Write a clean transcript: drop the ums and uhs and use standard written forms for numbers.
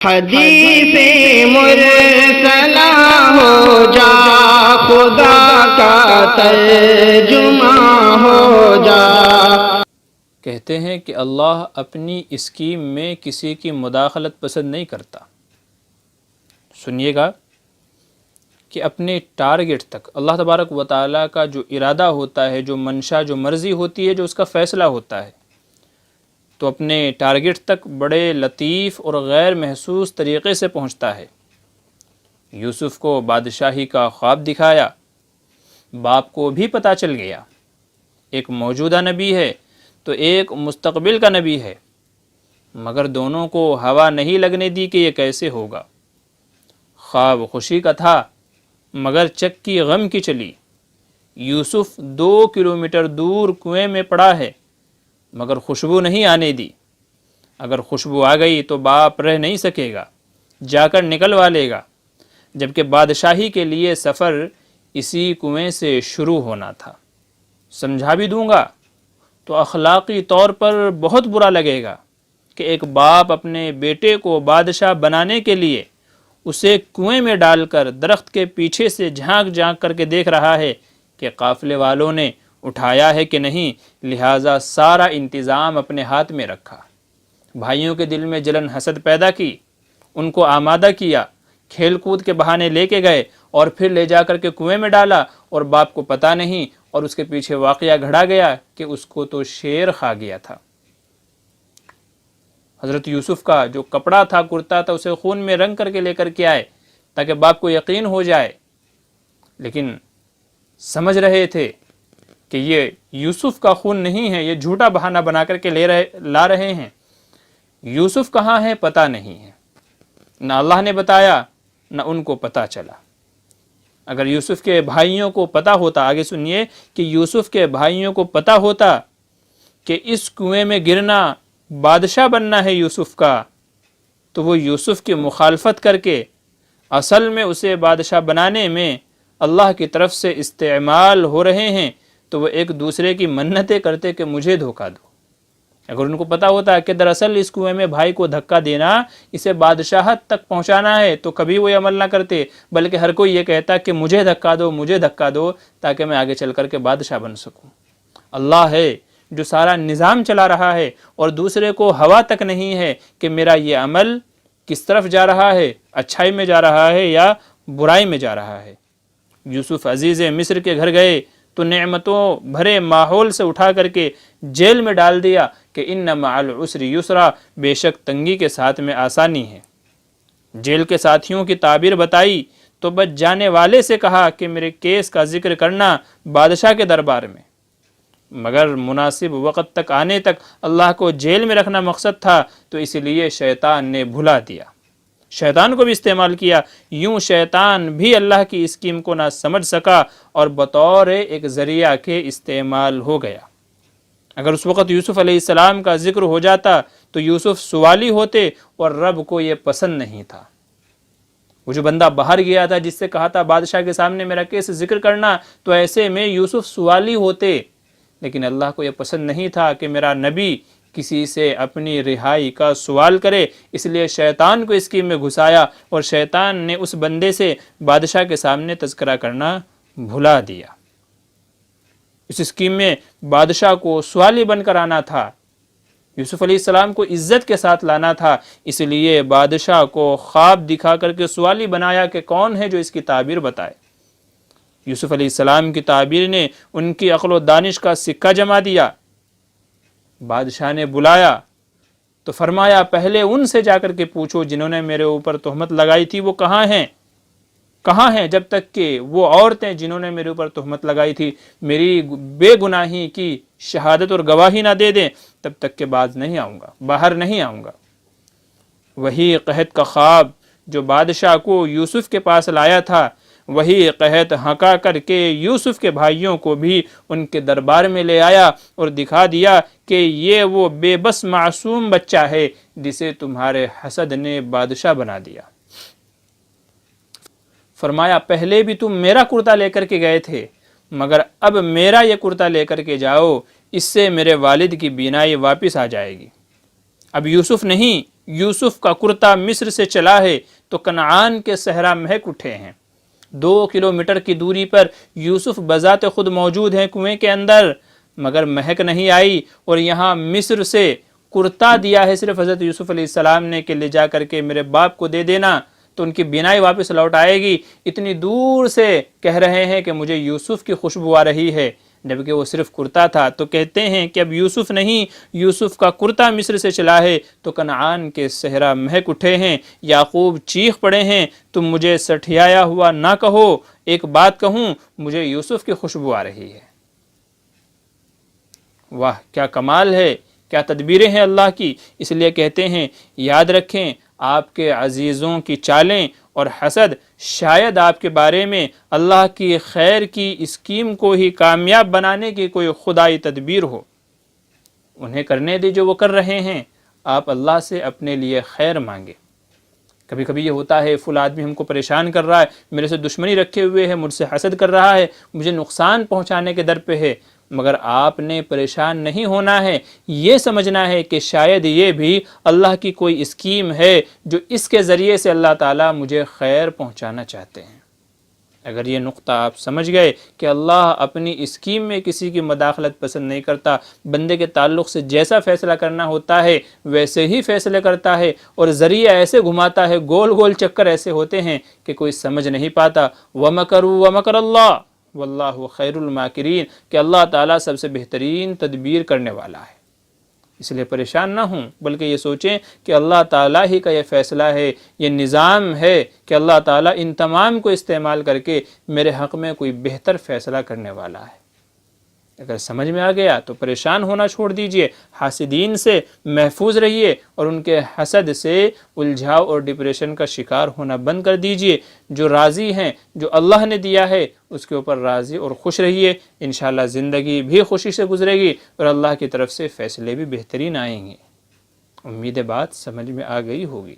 حدیث مرسلہ ہو جا، خدا کا ترجمہ ہو جا۔ کہتے ہیں کہ اللہ اپنی اسکیم میں کسی کی مداخلت پسند نہیں کرتا۔ سنیے گا کہ اپنے ٹارگٹ تک اللہ تبارک و تعالیٰ کا جو ارادہ ہوتا ہے، جو منشا، جو مرضی ہوتی ہے، جو اس کا فیصلہ ہوتا ہے، تو اپنے ٹارگٹ تک بڑے لطیف اور غیر محسوس طریقے سے پہنچتا ہے۔ یوسف کو بادشاہی کا خواب دکھایا، باپ کو بھی پتہ چل گیا، ایک موجودہ نبی ہے تو ایک مستقبل کا نبی ہے، مگر دونوں کو ہوا نہیں لگنے دی کہ یہ کیسے ہوگا۔ خواب خوشی کا تھا مگر چکی غم کی چلی۔ یوسف 2 کلومیٹر دور کنویں میں پڑا ہے مگر خوشبو نہیں آنے دی۔ اگر خوشبو آ گئی تو باپ رہ نہیں سکے گا، جا کر نکلوا لے گا، جبکہ بادشاہی کے لیے سفر اسی کنویں سے شروع ہونا تھا۔ سمجھا بھی دوں گا تو اخلاقی طور پر بہت برا لگے گا کہ ایک باپ اپنے بیٹے کو بادشاہ بنانے کے لیے اسے کنویں میں ڈال کر درخت کے پیچھے سے جھانک جھانک کر کے دیکھ رہا ہے کہ قافلے والوں نے اٹھایا ہے کہ نہیں، لہٰذا سارا انتظام اپنے ہاتھ میں رکھا۔ بھائیوں کے دل میں جلن حسد پیدا کی، ان کو آمادہ کیا، کھیل کود کے بہانے لے کے گئے اور پھر لے جا کر کے کنویں میں ڈالا، اور باپ کو پتہ نہیں، اور اس کے پیچھے واقعہ گھڑا گیا کہ اس کو تو شیر کھا گیا تھا۔ حضرت یوسف کا جو کپڑا تھا، کرتا تھا، اسے خون میں رنگ کر کے لے کر کے آئے تاکہ باپ کو یقین ہو جائے، لیکن سمجھ رہے تھے کہ یہ یوسف کا خون نہیں ہے، یہ جھوٹا بہانہ بنا کر کے لا رہے ہیں۔ یوسف کہاں ہے پتہ نہیں ہے، نہ اللہ نے بتایا نہ ان کو پتہ چلا۔ اگر یوسف کے بھائیوں کو پتہ ہوتا، آگے سنیے، کہ یوسف کے بھائیوں کو پتہ ہوتا کہ اس کنویں میں گرنا بادشاہ بننا ہے یوسف کا، تو وہ یوسف کی مخالفت کر کے اصل میں اسے بادشاہ بنانے میں اللہ کی طرف سے استعمال ہو رہے ہیں، تو وہ ایک دوسرے کی منتیں کرتے کہ مجھے دھوکہ دو۔ اگر ان کو پتہ ہوتا کہ دراصل اس کنویں میں بھائی کو دھکا دینا اسے بادشاہت تک پہنچانا ہے، تو کبھی وہ یہ عمل نہ کرتے، بلکہ ہر کوئی یہ کہتا کہ مجھے دھکا دو، مجھے دھکا دو، تاکہ میں آگے چل کر کے بادشاہ بن سکوں۔ اللہ ہے جو سارا نظام چلا رہا ہے، اور دوسرے کو ہوا تک نہیں ہے کہ میرا یہ عمل کس طرف جا رہا ہے، اچھائی میں جا رہا ہے یا برائی میں جا رہا ہے۔ یوسف عزیز مصر کے گھر گئے تو نعمتوں بھرے ماحول سے اٹھا کر کے جیل میں ڈال دیا کہ ان مع العسر یسرا، بے شک تنگی کے ساتھ میں آسانی ہے۔ جیل کے ساتھیوں کی تعبیر بتائی تو بچ جانے والے سے کہا کہ میرے کیس کا ذکر کرنا بادشاہ کے دربار میں، مگر مناسب وقت تک آنے تک اللہ کو جیل میں رکھنا مقصد تھا، تو اس لیے شیطان نے بھلا دیا، شیطان کو بھی استعمال کیا۔ یوں شیطان بھی اللہ کی اسکیم کو نہ سمجھ سکا اور بطور ایک ذریعہ کے استعمال ہو گیا۔ اگر اس وقت یوسف علیہ السلام کا ذکر ہو جاتا تو یوسف سوالی ہوتے، اور رب کو یہ پسند نہیں تھا۔ وہ جو بندہ باہر گیا تھا جس سے کہا تھا بادشاہ کے سامنے میرا کیس ذکر کرنا، تو ایسے میں یوسف سوالی ہوتے، لیکن اللہ کو یہ پسند نہیں تھا کہ میرا نبی کسی سے اپنی رہائی کا سوال کرے، اس لیے شیطان کو اسکیم میں گھسایا، اور شیطان نے اس بندے سے بادشاہ کے سامنے تذکرہ کرنا بھلا دیا۔ اس اسکیم میں بادشاہ کو سوالی بن کر آنا تھا، یوسف علیہ السلام کو عزت کے ساتھ لانا تھا، اس لیے بادشاہ کو خواب دکھا کر کے سوالی بنایا کہ کون ہے جو اس کی تعبیر بتائے۔ یوسف علیہ السلام کی تعبیر نے ان کی عقل و دانش کا سکہ جما دیا۔ بادشاہ نے بلایا تو فرمایا پہلے ان سے جا کر کے پوچھو جنہوں نے میرے اوپر تہمت لگائی تھی وہ کہاں ہیں، کہاں ہیں، جب تک کہ وہ عورتیں جنہوں نے میرے اوپر تہمت لگائی تھی میری بے گناہی کی شہادت اور گواہی نہ دے دیں، تب تک کہ باز نہیں آؤں گا، باہر نہیں آؤں گا۔ وہی قحط کا خواب جو بادشاہ کو یوسف کے پاس لایا تھا، وہی قحط ہنکا کر کے یوسف کے بھائیوں کو بھی ان کے دربار میں لے آیا اور دکھا دیا کہ یہ وہ بے بس معصوم بچہ ہے جسے تمہارے حسد نے بادشاہ بنا دیا۔ فرمایا پہلے بھی تم میرا کرتا لے کر کے گئے تھے، مگر اب میرا یہ کرتا لے کر کے جاؤ، اس سے میرے والد کی بینائی واپس آ جائے گی۔ اب یوسف نہیں یوسف کا کرتا مصر سے چلا ہے تو کنعان کے صحرا مہک اٹھے ہیں۔ 2 کلومیٹر کی دوری پر یوسف بذات خود موجود ہیں کنویں کے اندر، مگر مہک نہیں آئی، اور یہاں مصر سے کرتا دیا ہے صرف حضرت یوسف علیہ السلام نے کہ لے جا کر کے میرے باپ کو دے دینا تو ان کی بینائی واپس لوٹ آئے گی۔ اتنی دور سے کہہ رہے ہیں کہ مجھے یوسف کی خوشبو آ رہی ہے، جبکہ وہ صرف کرتا تھا۔ تو کہتے ہیں کہ اب یوسف نہیں، یوسف کا کرتا مصر سے چلا ہے تو کنعان کے صحرا مہک اٹھے ہیں۔ یعقوب چیخ پڑے ہیں، تم مجھے سٹھیایا ہوا نہ کہو، ایک بات کہوں، مجھے یوسف کی خوشبو آ رہی ہے۔ واہ کیا کمال ہے، کیا تدبیریں ہیں اللہ کی۔ اس لیے کہتے ہیں یاد رکھیں آپ کے عزیزوں کی چالیں اور حسد شاید آپ کے بارے میں اللہ کی خیر کی اسکیم کو ہی کامیاب بنانے کی کوئی خدائی تدبیر ہو۔ انہیں کرنے دے جو وہ کر رہے ہیں، آپ اللہ سے اپنے لیے خیر مانگے۔ کبھی کبھی یہ ہوتا ہے فلاں آدمی ہم کو پریشان کر رہا ہے، میرے سے دشمنی رکھے ہوئے ہے، مجھ سے حسد کر رہا ہے، مجھے نقصان پہنچانے کے در پہ ہے، مگر آپ نے پریشان نہیں ہونا ہے، یہ سمجھنا ہے کہ شاید یہ بھی اللہ کی کوئی اسکیم ہے جو اس کے ذریعے سے اللہ تعالیٰ مجھے خیر پہنچانا چاہتے ہیں۔ اگر یہ نقطہ آپ سمجھ گئے کہ اللہ اپنی اسکیم میں کسی کی مداخلت پسند نہیں کرتا، بندے کے تعلق سے جیسا فیصلہ کرنا ہوتا ہے ویسے ہی فیصلے کرتا ہے، اور ذریعہ ایسے گھماتا ہے، گول گول چکر ایسے ہوتے ہیں کہ کوئی سمجھ نہیں پاتا۔ وَمَكَرُوا وَمَكَرَ اللَّهُ وَاللَّهُ خَيْرُ الْمَاكِرِينَ، کہ اللہ تعالیٰ سب سے بہترین تدبیر کرنے والا ہے۔ اس لیے پریشان نہ ہوں، بلکہ یہ سوچیں کہ اللہ تعالیٰ ہی کا یہ فیصلہ ہے، یہ نظام ہے کہ اللہ تعالیٰ ان تمام کو استعمال کر کے میرے حق میں کوئی بہتر فیصلہ کرنے والا ہے۔ اگر سمجھ میں آ گیا تو پریشان ہونا چھوڑ دیجئے، حاسدین سے محفوظ رہیے اور ان کے حسد سے الجھاؤ اور ڈپریشن کا شکار ہونا بند کر دیجئے۔ جو راضی ہیں، جو اللہ نے دیا ہے اس کے اوپر راضی اور خوش رہیے، انشاءاللہ زندگی بھی خوشی سے گزرے گی اور اللہ کی طرف سے فیصلے بھی بہترین آئیں گے۔ امید ہے بات سمجھ میں آ گئی ہوگی۔